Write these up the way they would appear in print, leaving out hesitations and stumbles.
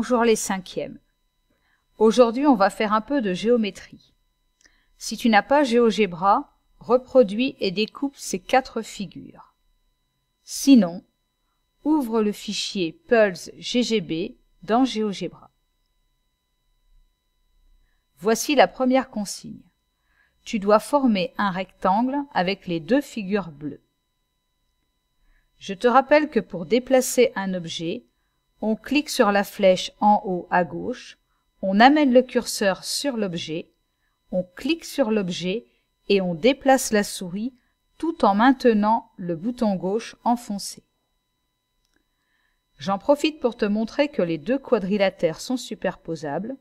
Bonjour les cinquièmes. Aujourd'hui, on va faire un peu de géométrie. Si tu n'as pas GeoGebra, reproduis et découpe ces 4 figures. Sinon, ouvre le fichier Pulse GGB dans GeoGebra. Voici la première consigne. Tu dois former un rectangle avec les 2 figures bleues. Je te rappelle que pour déplacer un objet, on clique sur la flèche en haut à gauche, on amène le curseur sur l'objet, on clique sur l'objet et on déplace la souris tout en maintenant le bouton gauche enfoncé. J'en profite pour te montrer que les 2 quadrilatères sont superposables.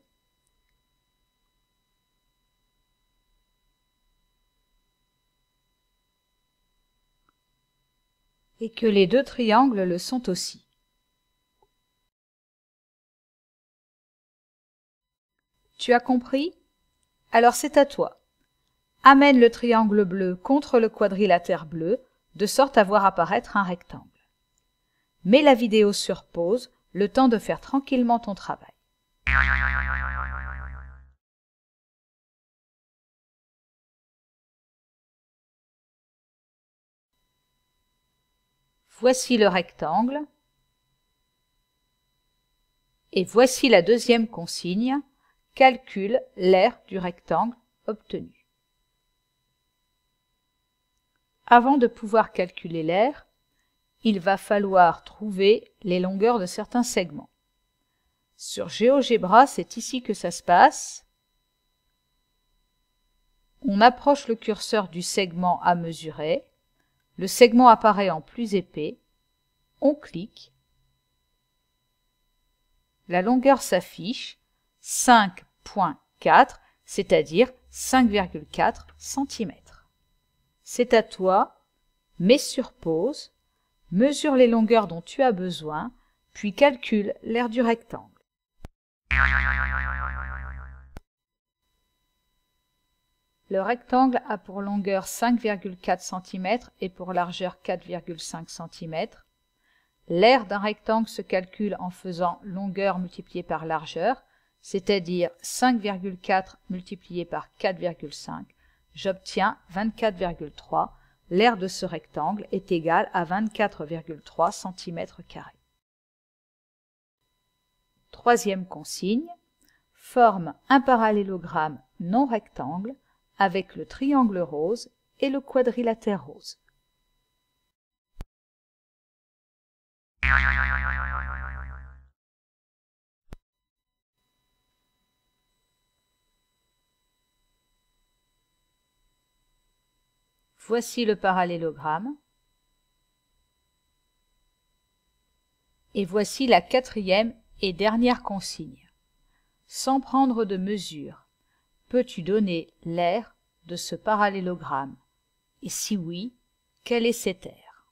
Et que les 2 triangles le sont aussi. Tu as compris? Alors c'est à toi. Amène le triangle bleu contre le quadrilatère bleu, de sorte à voir apparaître un rectangle. Mets la vidéo sur pause, le temps de faire tranquillement ton travail. Voici le rectangle. Et voici la deuxième consigne. Calcule l'aire du rectangle obtenu. Avant de pouvoir calculer l'aire, il va falloir trouver les longueurs de certains segments. Sur GeoGebra, c'est ici que ça se passe. On approche le curseur du segment à mesurer. Le segment apparaît en plus épais. On clique. La longueur s'affiche 5,4, c'est-à-dire 5,4 cm. C'est à toi, mets sur pause, mesure les longueurs dont tu as besoin, puis calcule l'aire du rectangle. Le rectangle a pour longueur 5,4 cm et pour largeur 4,5 cm. L'aire d'un rectangle se calcule en faisant longueur multipliée par largeur, c'est-à-dire 5,4 multiplié par 4,5. J'obtiens 24,3. L'aire de ce rectangle est égale à 24,3 cm². Troisième consigne. Forme un parallélogramme non rectangle avec le triangle rose et le quadrilatère rose. Voici le parallélogramme. Et voici la 4e et dernière consigne. Sans prendre de mesure, peux-tu donner l'aire de ce parallélogramme? Et si oui, quelle est cette aire?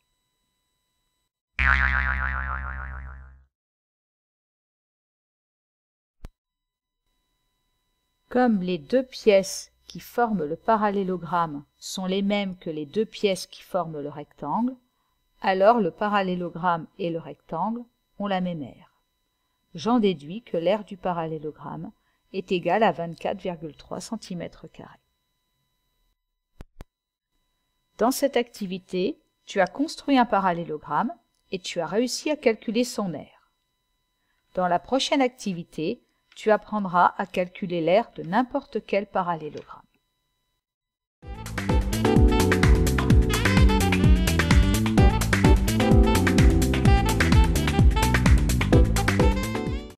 Comme les 2 pièces qui forment le parallélogramme sont les mêmes que les 2 pièces qui forment le rectangle, alors le parallélogramme et le rectangle ont la même aire. J'en déduis que l'aire du parallélogramme est égale à 24,3 cm². Dans cette activité, tu as construit un parallélogramme et tu as réussi à calculer son aire. Dans la prochaine activité, tu apprendras à calculer l'aire de n'importe quel parallélogramme.